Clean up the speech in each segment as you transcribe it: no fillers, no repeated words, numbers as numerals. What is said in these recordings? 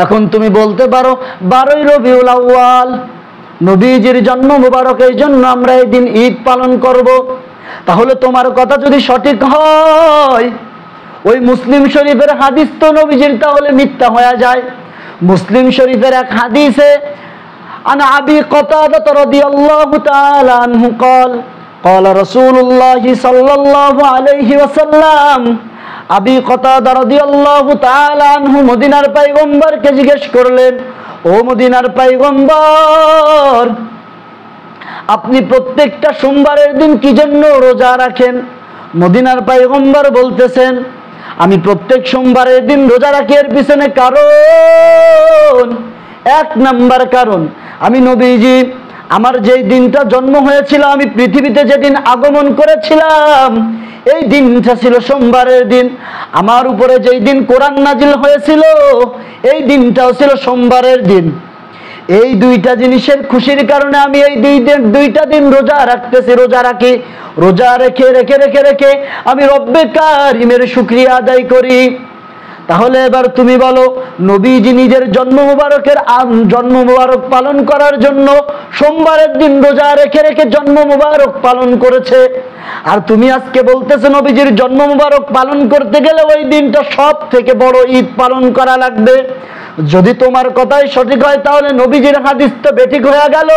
এখন তুমি বলতে পারো 12ই রবিউল আউয়াল নবীজির জন্ম মুবারক, এই জন্য আমরা এই দিন ঈদ পালন করব। তাহলে তোমার কথা যদি সঠিক হয়, ওই মুসলিম শরীফের হাদিস তো নবীজির তাহলে মিথ্যা হয়ে যায়। মুসলিম শরীফের এক হাদিসে আন আবি কতাদা রাদিয়াল্লাহু তাআলা আনহু قال قال رسول الله صلى الله عليه وسلم, আবি কতাদা রাদিয়াল্লাহু তাআলা আনহু মদিনার পয়গম্বরকে জিজ্ঞেস করলেন, ও মদিনার পয়গম্বর, আপনি প্রত্যেকটা সোমবারের দিন কি জন্য রোজা রাখেন? মদিনার পয়গম্বর বলতেছেন, আমি প্রত্যেক সোমবারের দিন রোজা রাখি এর পিছনে কারণ, এক নাম্বার কারণ, আমি নবীজি আমার যেই দিনটা জন্ম হয়েছিল, আমি পৃথিবীতে যেদিন আগমন করেছিলাম, এই দিনটা ছিল সোমবারের দিন। আমার উপরে যেই দিন কোরআন নাজিল হয়েছিল, এই দিনটাও ছিল সোমবারের দিন। এই দুইটা জিনিসের খুশির কারণে আমি এই দুইটা দিন রোজা রাখতেছি, রোজা রাখি। রোজা রেখে রেখে রেখে রেখে আমি রব্বে কারিমের শুকরিয়া আদায় করি। তাহলে এবার তুমি বলো, নবীজি নিজের জন্ম মুবারক পালন করার জন্য সোমবারের দিন রোজা রেখে রেখে জন্ম মুবারক পালন করেছে, আর তুমি আজকে বলতেছো নবীজির জন্ম মুবারক পালন করতে গেলে ওই দিনটা সব থেকে বড় ঈদ পালন করা লাগবে। যদি তোমার কথাই সঠিক হয়, তাহলে নবীজির হাদিস তো বেঠিক হয়ে গেল।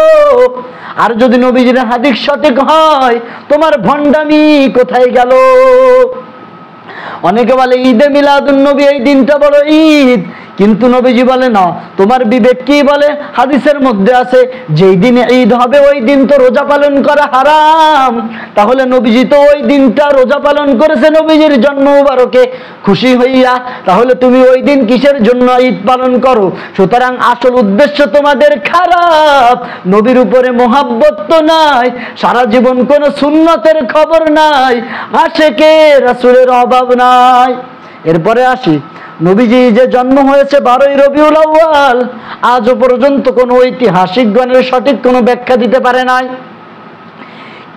আর যদি নবীজির হাদিস সঠিক হয়, তোমার ভণ্ডামি কোথায় গেল? অনেকে বলে ঈদে মিলাদুন নবী, এই দিনটা বড় ঈদ, কিন্তু নবীজি বলে না। তোমার বিবেক কি বলে? হাদিসের মধ্যে আছে যেই দিনে ঈদ হবে ওই দিন তো রোজা পালন করা হারাম। তাহলে নবীজি তো ওই দিনটা রোজা পালন করেছে নবীজির জন্ম মুবারকে খুশি হইয়া, তাহলে তুমি ওই দিন কিসের জন্য ঈদ পালন করো? সুতরাং আসল উদ্দেশ্য তোমাদের খারাপ, নবীর উপরে মোহাব্বত তো নাই, সারা জীবন কোনো সুন্নতের খবর নাই, আশেকে রাসূলের অভাব নাই। এরপরে আসি, নবীজি যে জন্ম হয়েছে 12ই রবিউল আউয়াল, আজও পর্যন্ত কোনো ঐতিহাসিকগণের সঠিক কোনো ব্যাখ্যা দিতে পারে নাই।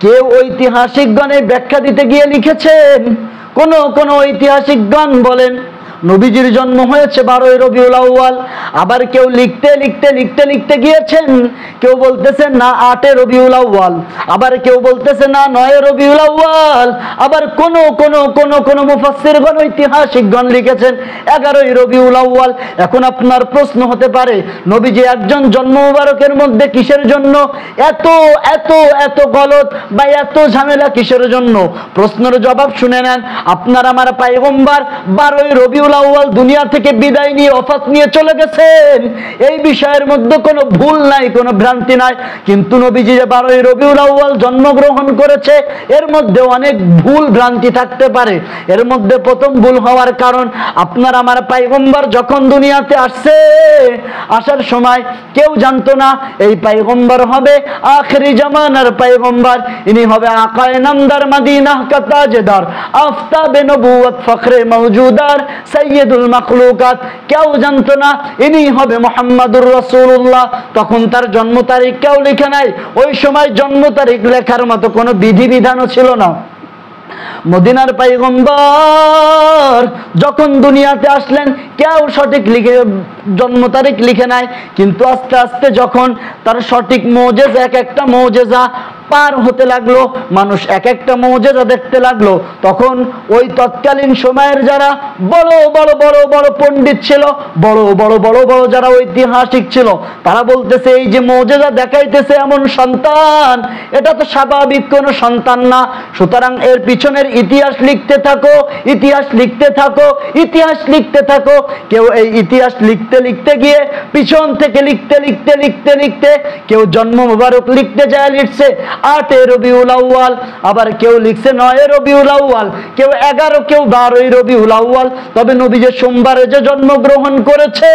কেউ ঐতিহাসিকগণের ব্যাখ্যা দিতে গিয়ে লিখেছেন, কোন ঐতিহাসিকগণ বলেন নবীজির জন্ম হয়েছে 12ই রবিউল আউয়াল। আবার কেউ লিখতে লিখতে লিখতে লিখতে গিয়েছেন, কেউ বলতেছেন না 8 রবিউল আউয়াল, আবার কেউ বলতেছে না 9 রবিউল আউয়াল, আবার কোন মুফাসসিরগণ ঐতিহাসিকগণ লিখেছেন 11ই রবিউল আউয়াল। এখন আপনার প্রশ্ন হতে পারে, নবীজি একজন জন্ম মুবারকের মধ্যে কিসের জন্য এত এত এত গলত বা এত ঝামেলা কিসের জন্য? প্রশ্নের জবাব শুনে নেন। আপনার আমার পয়গম্বর 12ই রবিউল আউয়াল দুনিয়া থেকে বিদায় নিয়ে ওফাত নিয়ে চলে গেছেন, এই বিষয়ের মধ্যে কোনো ভুল নাই, কোনো ভ্রান্তি নাই। কিন্তু নবীজি যে 12ই রবিউল আউয়াল জন্মগ্রহণ করেছে, এর মধ্যে অনেক ভুল ভ্রান্তি থাকতে পারে। এর মধ্যে প্রথম ভুল হওয়ার কারণ, আপনার আমার পয়গম্বর যখন দুনিয়াতে আসছে, আসার সময় কেউ জানতো না এই পয়গম্বর হবে আখিরি জামানার পয়গম্বর, ইনি হবে আকায়ে নামদার মদিনা কা তাজদার, আফতাবে নবুয়ত ফখরে মওজুদার সাইয়্যিদুল মাখলুকাত। কেউ জানতো না ইনি হবে মুহাম্মাদুর রাসূলুল্লাহ। তখন তার জন্ম তারিখ কেউ লিখে নাই, ওই সময় জন্ম তারিখ লেখার মতো কোনো বিধিবিধানও ছিল না। মদিনার পয়গম্বর যখন দুনিয়াতে আসলেন, কেউ সঠিক জন্ম তারিখ লিখে নাই। কিন্তু আস্তে আস্তে যখন তার সঠিক মুজিজা, এক একটা মুজিজা পার হতে লাগলো, মানুষ এক একটা মুজিজা দেখতে লাগলো, তখন ওই তৎকালীন সময়ের যারা বড় বড় বড় বড় পণ্ডিত ছিল, বড় বড় বড় বড় যারা ঐতিহাসিক ছিল, তারা বলতেছে এই যে মুজিজা দেখাইতেছে এমন সন্তান, এটা তো স্বাভাবিক কোনো সন্তান না। সুতরাং এর পিছনের ইতিহাস লিখতে থাকো, ইতিহাস লিখতে থাকো, ইতিহাস লিখতে থাকো। কেউ এই ইতিহাস লিখতে লিখতে গিয়ে পিছন থেকে লিখতে লিখতে লিখতে লিখতে কেউ জন্ম মুবারক লিখতে যায় লিখছে 8 রবিউল আউয়াল, আবার কেউ লিখছে 9 রবিউল আউয়াল, কেউ 11, কেউ 12 রবিউল আউয়াল। তবে নবী যে সোমবারে যে জন্মগ্রহণ করেছে,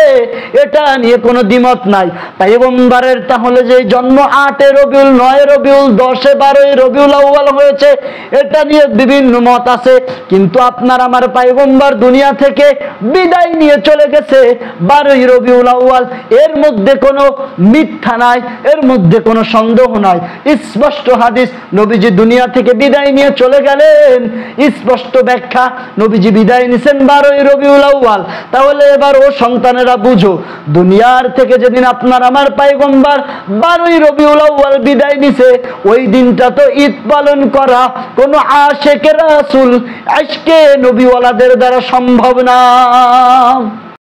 এটা নিয়ে কোনো দ্বিমত নাই। পয়গম্বরের তাহলে যে জন্ম 8 রবিউল, 9 রবিউল, 10, 12 রবিউল আউয়াল হয়েছে, এটা নিয়ে বিভিন্ন মত আছে। কিন্তু আপনার আমার পয়গম্বর দুনিয়া থেকে বিদায় নিয়ে চলে গেছে 12 রবিউল আউয়াল, এর মধ্যে কোনো মিথ্যা নাই, এর মধ্যে কোনো সন্দেহ নাই, স্পষ্ট স্পষ্ট হাদিস, নবীজি দুনিয়া থেকে বিদায় নিয়ে চলে গেলেন, স্পষ্ট ব্যাখ্যা, নবীজি বিদায় নিছেন 12ই রবিউল আউয়াল। তাহলে এবার ও সন্তানেরা বুঝো, দুনিয়ার থেকে যেদিন আপনার আমার পয়গম্বর 12ই রবিউল আউয়াল বিদায় নিছে, ওই দিনটা তো ঈদ পালন করা কোন আশিকে রাসূল, আশকে নবীওয়ালাদের দ্বারা সম্ভব না।